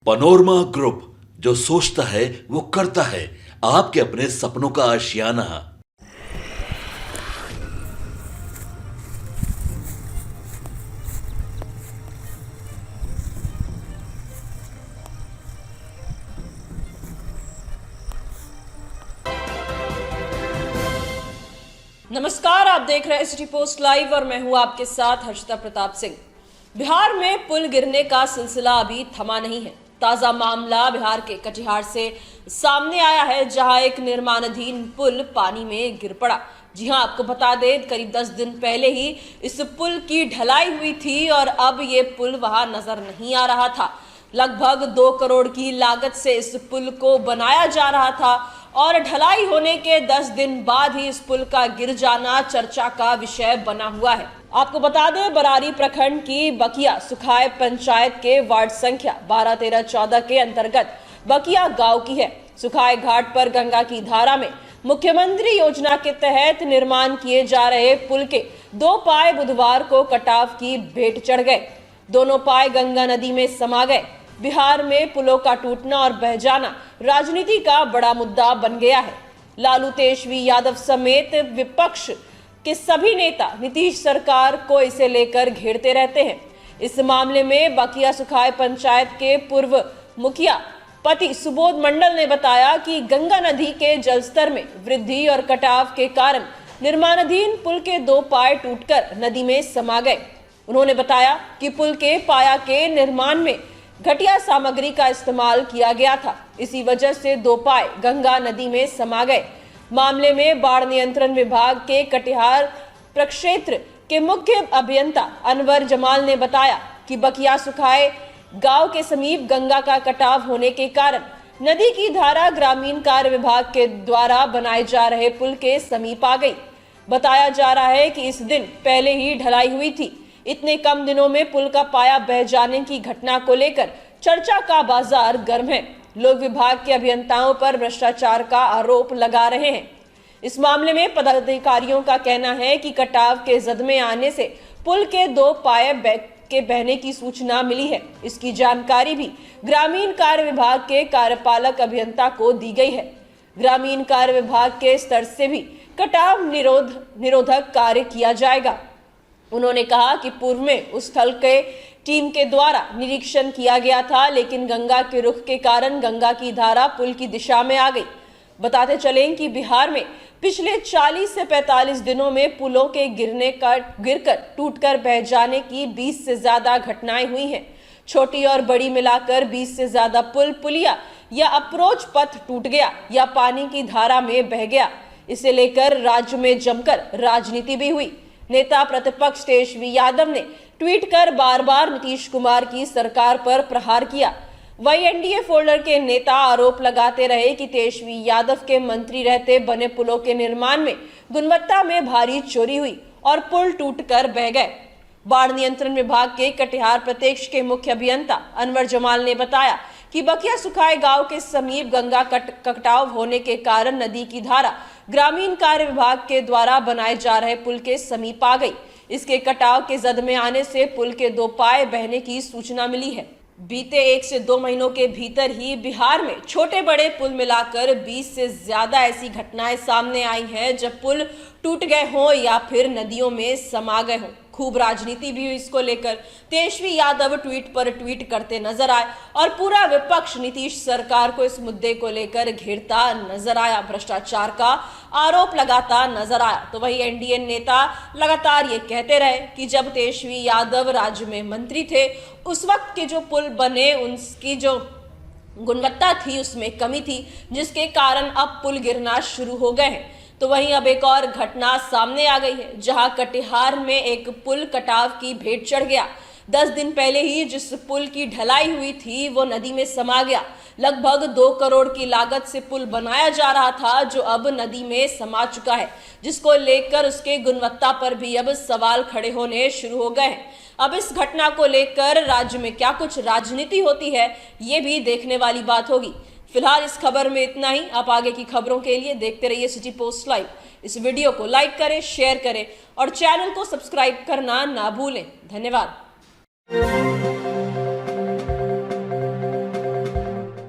Panorama group, जो सोचता है वो करता है। आपके अपने सपनों का आशियाना। नमस्कार, आप देख रहे हैं सिटी पोस्ट लाइव और मैं हूं आपके साथ हर्षिता प्रताप सिंह। बिहार में पुल गिरने का सिलसिला अभी थमा नहीं है। ताजा मामला बिहार के कटिहार से सामने आया है, जहां एक निर्माणाधीन पुल पानी में गिर पड़ा। जी हां, आपको बता दें, करीब 10 दिन पहले ही इस पुल की ढलाई हुई थी और अब ये पुल वहां नजर नहीं आ रहा था। लगभग 2 करोड़ की लागत से इस पुल को बनाया जा रहा था और ढलाई होने के 10 दिन बाद ही इस पुल का गिर जाना चर्चा का विषय बना हुआ है। आपको बता दें, बरारी प्रखंड की बकिया सुखाय पंचायत के वार्ड संख्या 12, 13, 14 के अंतर्गत बकिया गांव की है। सुखाय घाट पर गंगा की धारा में मुख्यमंत्री योजना के तहत निर्माण किए जा रहे पुल के 2 पाए बुधवार को कटाव की भेंट चढ़ गए। दोनों पाए गंगा नदी में समा गए। बिहार में पुलों का टूटना और बह जाना राजनीति का बड़ा मुद्दा बन गया है। लालू तेजस्वी यादव समेत विपक्ष के सभी नेता नीतीश सरकार को इसे लेकर घेरते रहते हैं। इस मामले में बकिया सुखाय पंचायत के पूर्व मुखिया पति सुबोध मंडल ने बताया कि गंगा नदी के जलस्तर में वृद्धि और कटाव के कारण निर्माणाधीन पुल के 2 पाए टूटकर नदी में समा गए। उन्होंने बताया कि पुल के पाया के निर्माण में घटिया सामग्री का इस्तेमाल किया गया था। इसी वजह से 2 पाए गंगा नदी में समा गए। मामले में बाढ़ नियंत्रण विभाग के कटिहार प्रक्षेत्र के मुख्य अभियंता अनवर जमाल ने बताया कि बकिया सुखाए गांव के समीप गंगा का कटाव होने के कारण नदी की धारा ग्रामीण कार्य विभाग के द्वारा बनाए जा रहे पुल के समीप आ गई। बताया जा रहा है कि इस दिन पहले ही ढलाई हुई थी। इतने कम दिनों में पुल का पाया बह जाने की घटना को लेकर चर्चा का बाजार गर्म है। लोग विभाग के अभियंताओं पर भ्रष्टाचार का आरोप लगा रहे हैं। इस मामले में पदाधिकारियों का कहना है कि कटाव के जद में आने से पुल के 2 पाए के बहने की सूचना मिली है। इसकी जानकारी भी ग्रामीण कार्य विभाग के कार्यपालक अभियंता को दी गई है। ग्रामीण कार्य विभाग के स्तर से भी कटाव निरोधक कार्य किया जाएगा। उन्होंने कहा कि पूर्व में उस स्थल के टीम के द्वारा निरीक्षण किया गया था, लेकिन गंगा के रुख के कारण गंगा की धारा पुल की दिशा में आ गई। बताते चलें कि बिहार में पिछले 40 से 45 दिनों में पुलों के गिरकर टूटकर बह जाने की 20 से ज्यादा घटनाएं हुई हैं। छोटी और बड़ी मिलाकर 20 से ज्यादा पुलिया या अप्रोच पथ टूट गया या पानी की धारा में बह गया। इसे लेकर राज्य में जमकर राजनीति भी हुई। नेता प्रतिपक्ष तेजस्वी यादव ने ट्वीट कर बार बार नीतीश कुमार की सरकार पर प्रहार किया। वही एनडीए फोल्डर के नेता आरोप लगाते रहे कि तेजस्वी यादव के मंत्री रहते बने पुलों के निर्माण में गुणवत्ता में भारी चोरी हुई और पुल टूटकर बह गए। बाढ़ नियंत्रण विभाग के कटिहार प्रत्यक्ष के मुख्य अभियंता अनवर जमाल ने बताया कि बकिया सुखाए गांव के समीप गंगा कटाव होने के कारण नदी की धारा ग्रामीण कार्य विभाग के द्वारा बनाए जा रहे पुल के समीप आ गई। इसके कटाव के जद में आने से पुल के 2 पाए बहने की सूचना मिली है। बीते 1 से 2 महीनों के भीतर ही बिहार में छोटे बड़े पुल मिलाकर 20 से ज्यादा ऐसी घटनाएं सामने आई हैं जब पुल टूट गए हों या फिर नदियों में समा गए हों। खूब राजनीति भी हुई इसको लेकर। तेजस्वी यादव ट्वीट पर ट्वीट करते नजर आए और पूरा विपक्ष नीतीश सरकार को इस मुद्दे को लेकर घेरता नजर आया, भ्रष्टाचार का आरोप लगाता नजर आया। तो वही एनडीए नेता लगातार ये कहते रहे कि जब तेजस्वी यादव राज्य में मंत्री थे, उस वक्त के जो पुल बने उनकी जो गुणवत्ता थी उसमें कमी थी, जिसके कारण अब पुल गिरना शुरू हो गए हैं। तो वहीं अब एक और घटना सामने आ गई है, जहां कटिहार में एक पुल कटाव की भेंट चढ़ गया। 10 दिन पहले ही जिस पुल की ढलाई हुई थी वो नदी में समा गया। लगभग 2 करोड़ की लागत से पुल बनाया जा रहा था, जो अब नदी में समा चुका है, जिसको लेकर उसके गुणवत्ता पर भी अब सवाल खड़े होने शुरू हो गए हैं। अब इस घटना को लेकर राज्य में क्या कुछ राजनीति होती है, ये भी देखने वाली बात होगी। फिलहाल इस खबर में इतना ही। आप आगे की खबरों के लिए देखते रहिए सिटी पोस्ट लाइव। इस वीडियो को लाइक करें, शेयर करें और चैनल को सब्सक्राइब करना ना भूलें। धन्यवाद।